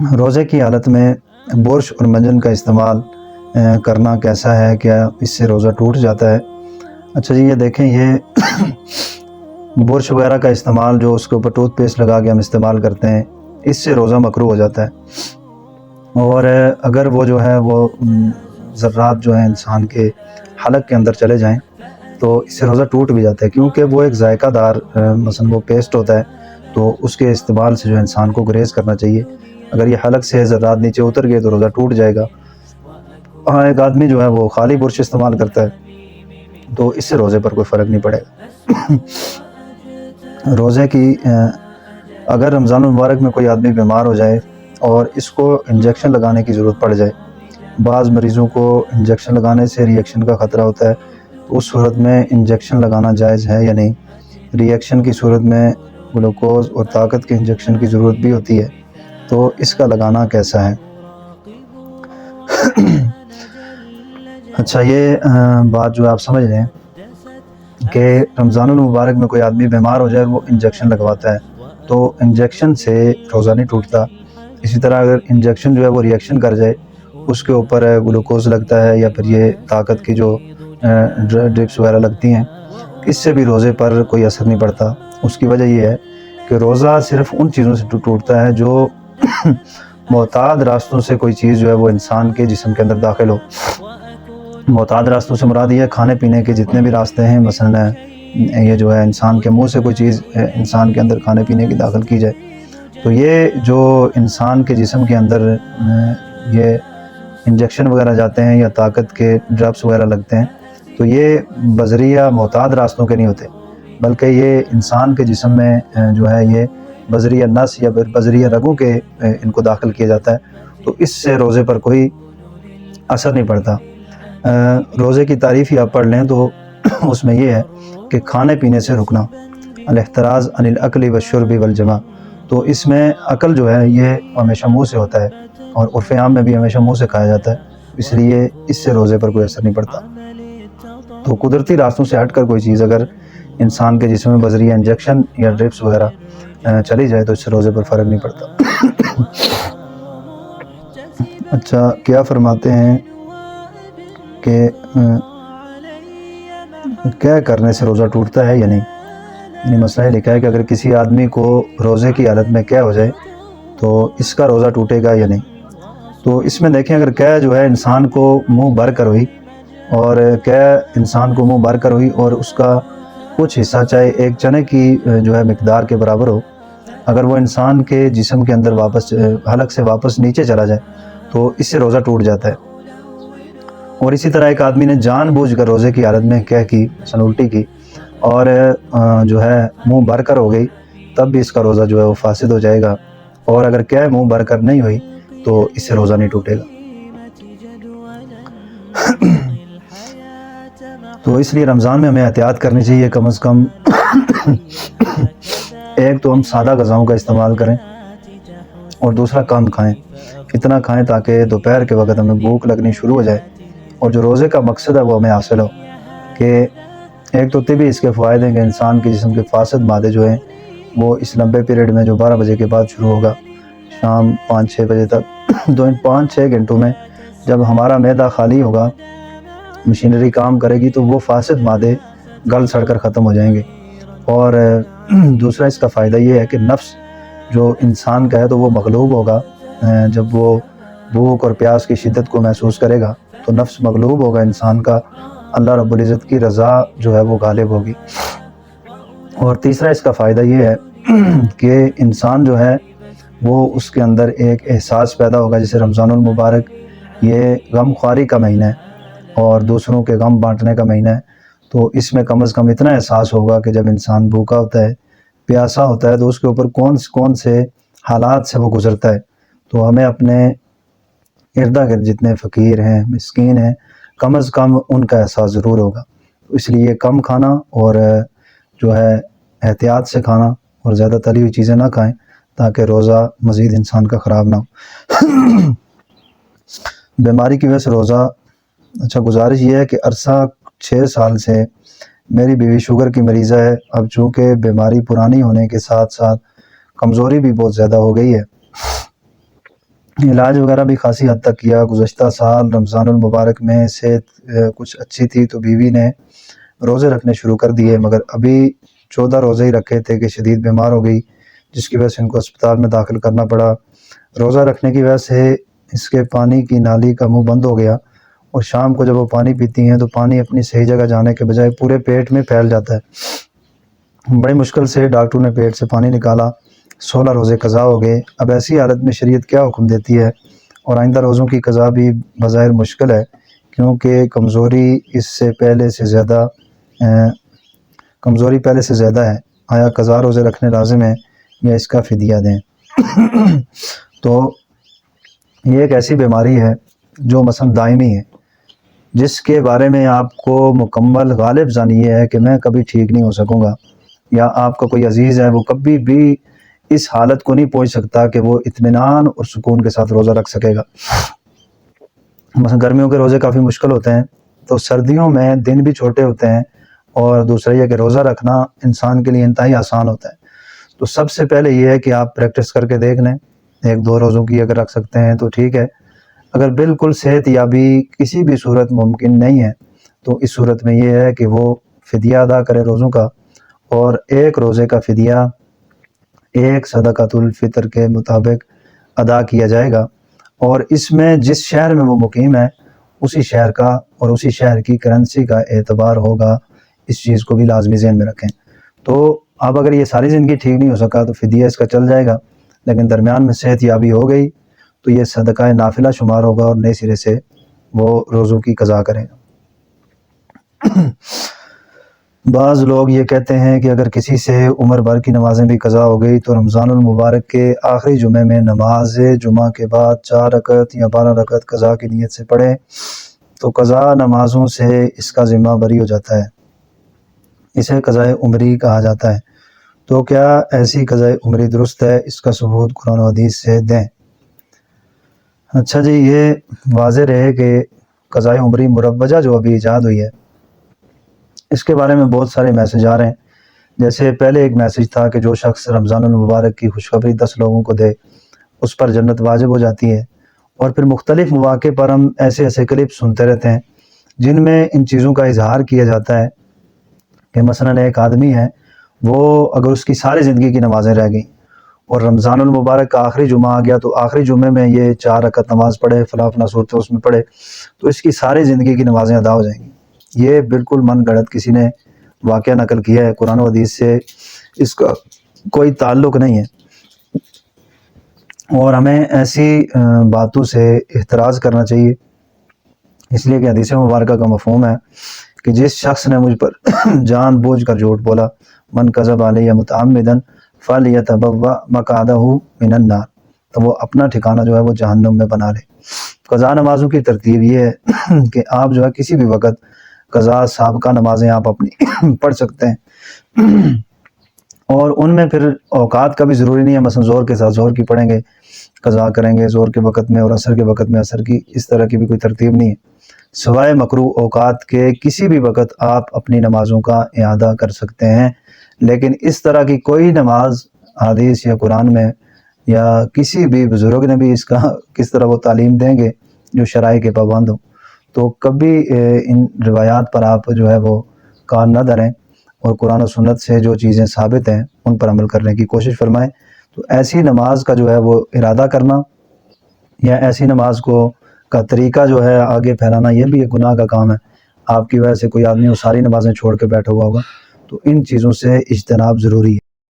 روزے کی حالت میں برش اور منجن کا استعمال کرنا کیسا ہے؟ کیا اس سے روزہ ٹوٹ جاتا ہے؟ اچھا جی، یہ دیکھیں، یہ برش وغیرہ کا استعمال جو اس کے اوپر ٹوتھ پیسٹ لگا کے ہم استعمال کرتے ہیں، اس سے روزہ مکروہ ہو جاتا ہے۔ اور اگر وہ جو ہے وہ ذرات جو ہیں انسان کے حلق کے اندر چلے جائیں تو اس سے روزہ ٹوٹ بھی جاتا ہے، کیونکہ وہ ایک ذائقہ دار مثلا وہ پیسٹ ہوتا ہے، تو اس کے استعمال سے جو انسان کو گریز کرنا چاہیے۔ اگر یہ حلق سے ذرات نیچے اتر گئے تو روزہ ٹوٹ جائے گا۔ ہاں، ایک آدمی جو ہے وہ خالی برش استعمال کرتا ہے تو اس سے روزے پر کوئی فرق نہیں پڑے گا۔ روزے کی اگر رمضان المبارک میں کوئی آدمی بیمار ہو جائے اور اس کو انجیکشن لگانے کی ضرورت پڑ جائے، بعض مریضوں کو انجیکشن لگانے سے ریئیکشن کا خطرہ ہوتا ہے، تو اس صورت میں انجیکشن لگانا جائز ہے یا نہیں؟ ریئیکشن کی صورت میں گلوکوز اور طاقت کے انجیکشن کی ضرورت بھی ہوتی ہے، تو اس کا لگانا کیسا ہے؟ اچھا، یہ بات جو آپ سمجھ لیں کہ رمضان المبارک میں کوئی آدمی بیمار ہو جائے اور وہ انجیکشن لگواتا ہے تو انجیکشن سے روزہ نہیں ٹوٹتا۔ اسی طرح اگر انجیکشن جو ہے وہ ریئیکشن کر جائے، اس کے اوپر گلوکوز لگتا ہے یا پھر یہ طاقت کی جو ڈرپس وغیرہ لگتی ہیں، اس سے بھی روزے پر کوئی اثر نہیں پڑتا۔ اس کی وجہ یہ ہے کہ روزہ صرف ان چیزوں سے ٹوٹتا ہے جو معتاد راستوں سے کوئی چیز جو ہے وہ انسان کے جسم کے اندر داخل ہو۔ معتاد راستوں سے مراد یہ ہے کھانے پینے کے جتنے بھی راستے ہیں، مثلا یہ جو ہے انسان کے منہ سے کوئی چیز انسان کے اندر کھانے پینے کی داخل کی جائے، تو یہ جو انسان کے جسم کے اندر یہ انجیکشن وغیرہ جاتے ہیں یا طاقت کے ڈرپس وغیرہ لگتے ہیں، تو یہ بذریعہ معتاد راستوں کے نہیں ہوتے، بلکہ یہ انسان کے جسم میں جو ہے یہ بذریعہ نس یا پھر بذریعہ رگوں کے ان کو داخل کیا جاتا ہے، تو اس سے روزے پر کوئی اثر نہیں پڑتا۔ روزے کی تعریف ہی آپ پڑھ لیں تو اس میں یہ ہے کہ کھانے پینے سے رکنا، الاحتراز عن الاکل والشرب والجماع، تو اس میں عقل جو ہے یہ ہمیشہ منہ سے ہوتا ہے اور عرف عام میں بھی ہمیشہ منہ سے کھایا جاتا ہے، اس لیے اس سے روزے پر کوئی اثر نہیں پڑتا۔ تو قدرتی راستوں سے ہٹ کر کوئی چیز اگر انسان کے جسم میں بذریعہ انجیکشن یا ڈرپس وغیرہ چلی جائے تو اس سے روزے پر فرق نہیں پڑتا۔ اچھا، کیا فرماتے ہیں کہ کیا کرنے سے روزہ ٹوٹتا ہے یا نہیں؟ یعنی مسئلہ یہ لکھا ہے کہ اگر کسی آدمی کو روزے کی حالت میں کیا ہو جائے تو اس کا روزہ ٹوٹے گا یا نہیں؟ تو اس میں دیکھیں، اگر کیا جو ہے انسان کو منہ بھر کر ہوئی اور کیا انسان کو منہ بھر کر ہوئی اور اس کا کچھ حصہ چاہے ایک چنے کی جو ہے مقدار کے برابر ہو، اگر وہ انسان کے جسم کے اندر واپس حلق سے واپس نیچے چلا جائے تو اس سے روزہ ٹوٹ جاتا ہے۔ اور اسی طرح ایک آدمی نے جان بوجھ کر روزے کی حالت میں کیا کی، مثلا الٹی کی اور جو ہے منہ بھر کر ہو گئی، تب بھی اس کا روزہ جو ہے وہ فاسد ہو جائے گا، اور اگر کیا منہ بھر کر نہیں ہوئی تو اس سے روزہ نہیں ٹوٹے گا۔ تو اس لیے رمضان میں ہمیں احتیاط کرنی چاہیے، کم از کم ایک تو ہم سادہ غذاؤں کا استعمال کریں اور دوسرا کم کھائیں، اتنا کھائیں تاکہ دوپہر کے وقت ہمیں بھوک لگنی شروع ہو جائے اور جو روزے کا مقصد ہے وہ ہمیں حاصل ہو۔ کہ ایک تو طبی اس کے فوائد ہیں کہ انسان کے جسم کے فاسد مادے جو ہیں وہ اس لمبے پیریڈ میں جو 12 بجے کے بعد شروع ہوگا شام 5-6 بجے تک، تو ان 5-6 گھنٹوں میں جب ہمارا معدہ خالی ہوگا، مشینری کام کرے گی، تو وہ فاسد مادے گل سڑ کر ختم ہو جائیں گے۔ اور دوسرا اس کا فائدہ یہ ہے کہ نفس جو انسان کا ہے تو وہ مغلوب ہوگا، جب وہ بھوک اور پیاس کی شدت کو محسوس کرے گا تو نفس مغلوب ہوگا انسان کا، اللہ رب العزت کی رضا جو ہے وہ غالب ہوگی۔ اور تیسرا اس کا فائدہ یہ ہے کہ انسان جو ہے وہ اس کے اندر ایک احساس پیدا ہوگا، جیسے رمضان المبارک یہ غم خواری کا مہینہ ہے اور دوسروں کے غم بانٹنے کا مہینہ ہے، تو اس میں کم از کم اتنا احساس ہوگا کہ جب انسان بھوکا ہوتا ہے، پیاسا ہوتا ہے، تو اس کے اوپر کون سے حالات سے وہ گزرتا ہے۔ تو ہمیں اپنے ارد گرد جتنے فقیر ہیں، مسکین ہیں، کم از کم ان کا احساس ضرور ہوگا۔ اس لیے کم کھانا اور جو ہے احتیاط سے کھانا اور زیادہ تلی ہوئی چیزیں نہ کھائیں تاکہ روزہ مزید انسان کا خراب نہ ہو۔ بیماری کی وجہ سے روزہ، اچھا گزارش یہ ہے کہ عرصہ 6 سال سے میری بیوی شوگر کی مریضہ ہے، اب چونکہ بیماری پرانی ہونے کے ساتھ ساتھ کمزوری بھی بہت زیادہ ہو گئی ہے، علاج وغیرہ بھی خاصی حد تک کیا۔ گزشتہ سال رمضان المبارک میں صحت کچھ اچھی تھی تو بیوی نے روزے رکھنے شروع کر دیے، مگر ابھی 14 روزے ہی رکھے تھے کہ شدید بیمار ہو گئی، جس کی وجہ سے ان کو اسپتال میں داخل کرنا پڑا۔ روزہ رکھنے کی وجہ سے اس کے پانی کی نالی کا منہ بند ہو گیا، اور شام کو جب وہ پانی پیتی ہیں تو پانی اپنی صحیح جگہ جانے کے بجائے پورے پیٹ میں پھیل جاتا ہے۔ بڑی مشکل سے ڈاکٹر نے پیٹ سے پانی نکالا، 16 روزے قضا ہو گئے۔ اب ایسی حالت میں شریعت کیا حکم دیتی ہے؟ اور آئندہ روزوں کی قضا بھی بظاہر مشکل ہے، کیونکہ کمزوری پہلے سے زیادہ ہے۔ آیا قضا روزے رکھنے لازم ہے یا اس کا فدیہ دیں؟ تو یہ ایک ایسی بیماری ہے جو مثلا دائمی ہے، جس کے بارے میں آپ کو مکمل غالب زانی یہ ہے کہ میں کبھی ٹھیک نہیں ہو سکوں گا، یا آپ کا کوئی عزیز ہے وہ کبھی بھی اس حالت کو نہیں پہنچ سکتا کہ وہ اطمینان اور سکون کے ساتھ روزہ رکھ سکے گا۔ مثلا گرمیوں کے روزے کافی مشکل ہوتے ہیں، تو سردیوں میں دن بھی چھوٹے ہوتے ہیں، اور دوسرا یہ کہ روزہ رکھنا انسان کے لیے انتہائی آسان ہوتا ہے۔ تو سب سے پہلے یہ ہے کہ آپ پریکٹس کر کے دیکھ لیں، 1-2 روزوں کی اگر رکھ سکتے ہیں تو ٹھیک ہے۔ اگر بالکل صحت یابی کسی بھی صورت ممکن نہیں ہے تو اس صورت میں یہ ہے کہ وہ فدیہ ادا کرے روزوں کا، اور 1 روزے کا فدیہ 1 صدقۃ الفطر کے مطابق ادا کیا جائے گا، اور اس میں جس شہر میں وہ مقیم ہے اسی شہر کا اور اسی شہر کی کرنسی کا اعتبار ہوگا۔ اس چیز کو بھی لازمی ذہن میں رکھیں۔ تو اب اگر یہ ساری زندگی ٹھیک نہیں ہو سکا تو فدیہ اس کا چل جائے گا، لیکن درمیان میں صحت یابی ہو گئی تو یہ صدقہ نافلہ شمار ہوگا، اور نئے سرے سے وہ روزوں کی قضا کرے گا۔ بعض لوگ یہ کہتے ہیں کہ اگر کسی سے عمر بھر کی نمازیں بھی قضا ہو گئی تو رمضان المبارک کے آخری جمعے میں نماز جمعہ کے بعد 4 رکعت یا 12 رکعت قضا کی نیت سے پڑھے تو قضا نمازوں سے اس کا ذمہ بری ہو جاتا ہے۔ اسے قضاء عمری کہا جاتا ہے۔ تو کیا ایسی قضاء عمری درست ہے؟ اس کا ثبوت قرآن و حدیث سے دیں۔ اچھا جی، یہ واضح رہے کہ قضاء عمری مروجہ جو ابھی ایجاد ہوئی ہے، اس کے بارے میں بہت سارے میسج آ رہے ہیں۔ جیسے پہلے ایک میسج تھا کہ جو شخص رمضان المبارک کی خوشخبری 10 لوگوں کو دے اس پر جنت واجب ہو جاتی ہے، اور پھر مختلف مواقع پر ہم ایسے کلپ سنتے رہتے ہیں جن میں ان چیزوں کا اظہار کیا جاتا ہے کہ مثلا ایک آدمی ہے، وہ اگر اس کی ساری زندگی کی نمازیں رہ گئیں اور رمضان المبارک کا آخری جمعہ آ گیا تو آخری جمعے میں یہ 4 رکعت نماز پڑھے، فلاں صورتیں اس میں پڑھے، تو اس کی ساری زندگی کی نمازیں ادا ہو جائیں گی۔ یہ بالکل من گھڑت کسی نے واقعہ نقل کیا ہے، قرآن و حدیث سے اس کا کوئی تعلق نہیں ہے، اور ہمیں ایسی باتوں سے احتراز کرنا چاہیے، اس لیے کہ حدیث مبارکہ کا مفہوم ہے کہ جس شخص نے مجھ پر جان بوجھ کر جھوٹ بولا، من کذب علیہ متعمدا فلیتبوأ مقعدہ من النار، تو وہ اپنا ٹھکانہ جو ہے وہ جہنم میں بنا لے۔ قضا نمازوں کی ترتیب یہ ہے کہ آپ جو ہے کسی بھی وقت قضا سابقہ نمازیں آپ اپنی پڑھ سکتے ہیں، اور ان میں پھر اوقات کا بھی ضروری نہیں ہے، مثلا زور کے ساتھ زور کی پڑھیں گے قضا کریں گے زور کے وقت میں، اور عصر کے وقت میں عصر کی، اس طرح کی بھی کوئی ترتیب نہیں ہے۔ سوائے مکروہ اوقات کے کسی بھی وقت آپ اپنی نمازوں کا اعادہ کر سکتے ہیں، لیکن اس طرح کی کوئی نماز حدیث یا قرآن میں یا کسی بھی بزرگ نے بھی اس کا کس طرح وہ تعلیم دیں گے جو شرائع کے پابند ہوں، تو کبھی ان روایات پر آپ جو ہے وہ کان نہ دھریں، اور قرآن و سنت سے جو چیزیں ثابت ہیں ان پر عمل کرنے کی کوشش فرمائیں۔ تو ایسی نماز کا جو ہے وہ ارادہ کرنا یا ایسی نماز کا طریقہ جو ہے آگے پھیلانا، یہ بھی ایک گناہ کا کام ہے۔ آپ کی وجہ سے کوئی آدمی وہ ساری نمازیں چھوڑ کے بیٹھا ہوا ہوگا، تو ان چیزوں سے اجتناب ضروری ہے۔